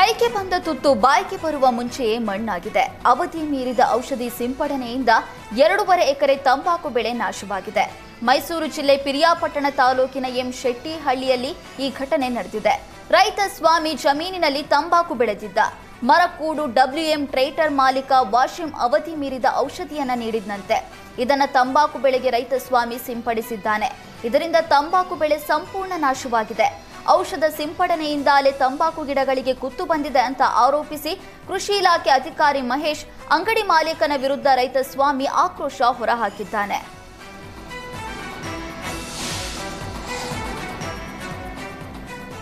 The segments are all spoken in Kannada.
ಕೈಗೆ ಬಂದ ತುತ್ತು ಬಾಯಿಗೆ ಬರುವ ಮುಂಚೆಯೇ ಮಣ್ಣಾಗಿದೆ. ಅವಧಿ ಮೀರಿದ ಔಷಧಿ ಸಿಂಪಡಣೆಯಿಂದ 2.5 ಎಕರೆ ತಂಬಾಕು ಬೆಳೆ ನಾಶವಾಗಿದೆ. ಮೈಸೂರು ಜಿಲ್ಲೆ ಪಿರಿಯಾಪಟ್ಟಣ ತಾಲೂಕಿನ ಎಂ ಶೆಟ್ಟಿಹಳ್ಳಿಯಲ್ಲಿ ಈ ಘಟನೆ ನಡೆದಿದೆ. ರೈತ ಸ್ವಾಮಿ ಜಮೀನಿನಲ್ಲಿ ತಂಬಾಕು ಬೆಳೆದಿದ್ದ. ಮರಕೂಡು WM ಟ್ರೇಡರ್ ಮಾಲೀಕ ವಾಶಿಂ ಅವಧಿ ಮೀರಿದ ಔಷಧಿಯನ್ನ ನೀಡಿದಂತೆ ಇದನ್ನ ತಂಬಾಕು ಬೆಳೆಗೆ ರೈತ ಸ್ವಾಮಿ ಸಿಂಪಡಿಸಿದ್ದಾನೆ. ಇದರಿಂದ ತಂಬಾಕು ಬೆಳೆ ಸಂಪೂರ್ಣ ನಾಶವಾಗಿದೆ. ಔಷಧ ಸಿಂಪಡಣೆಯಿಂದಲೇ ತಂಬಾಕು ಗಿಡಗಳಿಗೆ ಕುತ್ತು ಬಂದಿದೆ ಅಂತ ಆರೋಪಿಸಿ ಕೃಷಿ ಇಲಾಖೆ ಅಧಿಕಾರಿ ಮಹೇಶ್ ಅಂಗಡಿ ಮಾಲೀಕನ ವಿರುದ್ಧ ರೈತ ಸ್ವಾಮಿ ಆಕ್ರೋಶ ಹೊರಹಾಕಿದ್ದಾನೆ.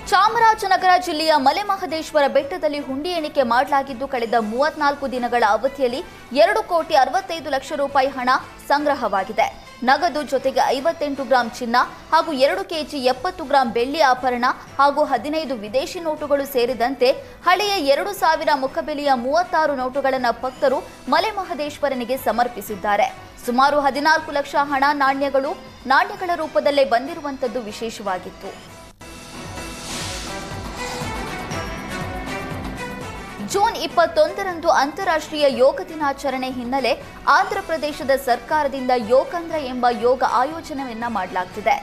ಚಾಮರಾಜನಗರ ಜಿಲ್ಲೆಯ ಮಲೆಮಹದೇಶ್ವರ ಬೆಟ್ಟದಲ್ಲಿ ಹುಂಡಿ ಎಣಿಕೆ ಮಾಡಲಾಗಿದ್ದು ಕಳೆದ 34 ದಿನಗಳ ಅವಧಿಯಲ್ಲಿ 2,65,00,000 ರೂಪಾಯಿ ಹಣ ಸಂಗ್ರಹವಾಗಿದೆ. ನಗದು ಜೊತೆಗೆ 58 ಗ್ರಾಂ ಚಿನ್ನ ಹಾಗೂ 2 ಕೆಜಿ 70 ಗ್ರಾಂ ಬೆಳ್ಳಿ ಆಭರಣ ಹಾಗೂ 15 ವಿದೇಶಿ ನೋಟುಗಳು ಸೇರಿದಂತೆ ಹಳೆಯ 2,000 ಮುಖಬೆಲೆಯ 36 ನೋಟುಗಳನ್ನು ಭಕ್ತರು ಮಲೆಮಹದೇಶ್ವರನಿಗೆ ಸಮರ್ಪಿಸಿದ್ದಾರೆ. ಸುಮಾರು 14 ಲಕ್ಷ ಹಣ ನಾಣ್ಯಗಳ ರೂಪದಲ್ಲೇ ಬಂದಿರುವಂತದ್ದು ವಿಶೇಷವಾಗಿತ್ತು. ಜೂನ್ 21ರಂದು ಅಂತಾರಾಷ್ಟ್ರೀಯ ಯೋಗ ದಿನಾಚರಣೆ ಹಿನ್ನೆಲೆ ಆಂಧ್ರಪ್ರದೇಶದ ಸರ್ಕಾರದಿಂದ ಯೋಗಂದ್ರ ಎಂಬ ಯೋಗ ಆಯೋಜನೆಯನ್ನ ಮಾಡಲಾಗುತ್ತಿದೆ.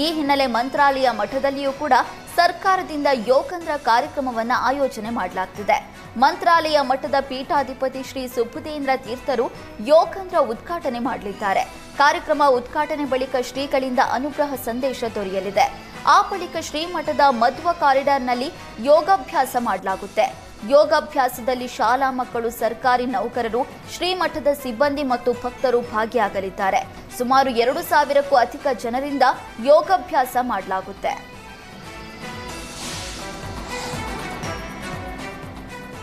ಈ ಹಿನ್ನೆಲೆ ಮಂತ್ರಾಲಯ ಮಠದಲ್ಲಿಯೂ ಕೂಡ ಸರ್ಕಾರದಿಂದ ಯೋಗಂದ್ರ ಕಾರ್ಯಕ್ರಮವನ್ನು ಆಯೋಜನೆ ಮಾಡಲಾಗುತ್ತಿದೆ. ಮಂತ್ರಾಲಯ ಮಠದ ಪೀಠಾಧಿಪತಿ ಶ್ರೀ ಸುಬುಧೇಂದ್ರ ತೀರ್ಥರು ಯೋಗಂದ್ರ ಉದ್ಘಾಟನೆ ಮಾಡಲಿದ್ದಾರೆ. ಕಾರ್ಯಕ್ರಮ ಉದ್ಘಾಟನೆ ಬಳಿಕ ಶ್ರೀಗಳಿಂದ ಅನುಗ್ರಹ ಸಂದೇಶ ದೊರೆಯಲಿದೆ. ಆ ಬಳಿಕ ಶ್ರೀಮಠದ ಮಧ್ವ ಕಾರಿಡಾರ್ನಲ್ಲಿ ಯೋಗಾಭ್ಯಾಸ ಮಾಡಲಾಗುತ್ತೆ. ಯೋಗಾಭ್ಯಾಸದಲ್ಲಿ ಶಾಲಾ ಮಕ್ಕಳು, ಸರ್ಕಾರಿ ನೌಕರರು, ಶ್ರೀಮಠದ ಸಿಬ್ಬಂದಿ ಮತ್ತು ಭಕ್ತರು ಭಾಗಿಯಾಗಲಿದ್ದಾರೆ. ಸುಮಾರು 2,000ಕ್ಕೂ ಅಧಿಕ ಜನರಿಂದ ಯೋಗಾಭ್ಯಾಸ ಮಾಡಲಾಗುತ್ತೆ.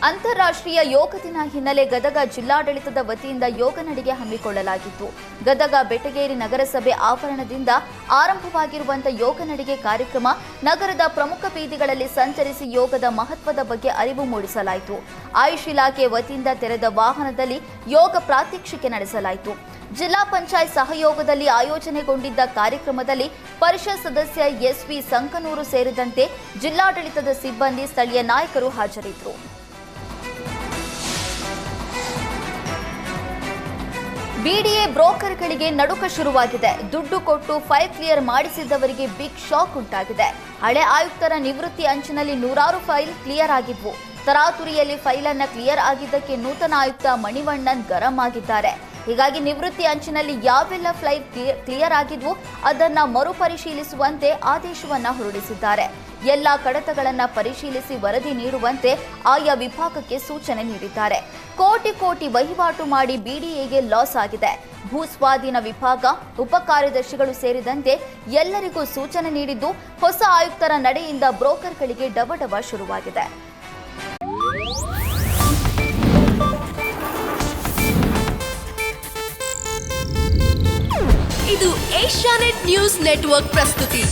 ಅಂತಾರಾಷ್ಟ್ರೀಯ ಯೋಗ ದಿನ ಹಿನ್ನೆಲೆ ಗದಗ ಜಿಲ್ಲಾಡಳಿತದ ವತಿಯಿಂದ ಯೋಗ ನಡಿಗೆ ಹಮ್ಮಿಕೊಳ್ಳಲಾಗಿತ್ತು. ಗದಗ ಬೆಟಗೇರಿ ನಗರಸಭೆ ಆವರಣದಿಂದ ಆರಂಭವಾಗಿರುವಂತಹ ಯೋಗ ನಡಿಗೆ ಕಾರ್ಯಕ್ರಮ ನಗರದ ಪ್ರಮುಖ ಬೀದಿಗಳಲ್ಲಿ ಸಂಚರಿಸಿ ಯೋಗದ ಮಹತ್ವದ ಬಗ್ಗೆ ಅರಿವು ಮೂಡಿಸಲಾಯಿತು. ಆಯುಷ್ ಇಲಾಖೆ ವತಿಯಿಂದ ತೆರೆದ ವಾಹನದಲ್ಲಿ ಯೋಗ ಪ್ರಾತ್ಯಕ್ಷಿಕೆ ನಡೆಸಲಾಯಿತು. ಜಿಲ್ಲಾ ಪಂಚಾಯತ್ ಸಹಯೋಗದಲ್ಲಿ ಆಯೋಜನೆಗೊಂಡಿದ್ದ ಕಾರ್ಯಕ್ರಮದಲ್ಲಿ ಪರಿಷತ್ ಸದಸ್ಯ SV ಸಂಕನೂರು ಸೇರಿದಂತೆ ಜಿಲ್ಲಾಡಳಿತದ ಸಿಬ್ಬಂದಿ, ಸ್ಥಳೀಯ ನಾಯಕರು ಹಾಜರಿದ್ದರು. BDA ಬ್ರೋಕರ್ಗಳಿಗೆ ನಡುಕ ಶುರುವಾಗಿದೆ. ದುಡ್ಡು ಕೊಟ್ಟು ಫೈಲ್ ಕ್ಲಿಯರ್ ಮಾಡಿಸಿದ್ದವರಿಗೆ ಬಿಗ್ ಶಾಕ್ ಉಂಟಾಗಿದೆ. ಹಳೆ ಆಯುಕ್ತರ ನಿವೃತ್ತಿ ಅಂಚಿನಲ್ಲಿ 100 ಫೈಲ್ ಕ್ಲಿಯರ್ ಆಗಿದ್ವು. ತರಾತುರಿಯಲ್ಲಿ ಫೈಲ್ ಅನ್ನ ಕ್ಲಿಯರ್ ಆಗಿದ್ದಕ್ಕೆ ನೂತನ ಆಯುಕ್ತ ಮಣಿವಣ್ಣನ್ ಗರಂ ಆಗಿದ್ದಾರೆ. ಹೀಗಾಗಿ ನಿವೃತ್ತಿ ಅಂಚಿನಲ್ಲಿ ಯಾವೆಲ್ಲ ಫೈಲ್ ಕ್ಲಿಯರ್ ಆಗಿದ್ವು ಅದನ್ನ ಮರುಪರಿಶೀಲಿಸುವಂತೆ ಆದೇಶವನ್ನ ಹೊರಡಿಸಿದ್ದಾರೆ. ಎಲ್ಲ ಕಡತಗಳನ್ನ ಪರಿಶೀಲಿಸಿ ವರದಿ ನೀಡುವಂತೆ ಆಯಾ ವಿಭಾಗಕ್ಕೆ ಸೂಚನೆ ನೀಡಿದ್ದಾರೆ. ಕೋಟಿ ವಹಿವಾಟು ಮಾಡಿ BDAಗೆ ಲಾಸ್ ಆಗಿದೆ. ಭೂಸ್ವಾಧೀನ ವಿಭಾಗ ಉಪ ಕಾರ್ಯದರ್ಶಿಗಳು ಸೇರಿದಂತೆ ಎಲ್ಲರಿಗೂ ಸೂಚನೆ ನೀಡಿದ್ದು ಹೊಸ ಆಯುಕ್ತರ ನಡೆಯಿಂದ ಬ್ರೋಕರ್ಗಳಿಗೆ ಡವಡವ ಶುರುವಾಗಿದೆ. ಇದು ಏಷ್ಯಾನೆಟ್ ನ್ಯೂಸ್ ನೆಟ್ವರ್ಕ್ ಪ್ರಸ್ತುತಿ.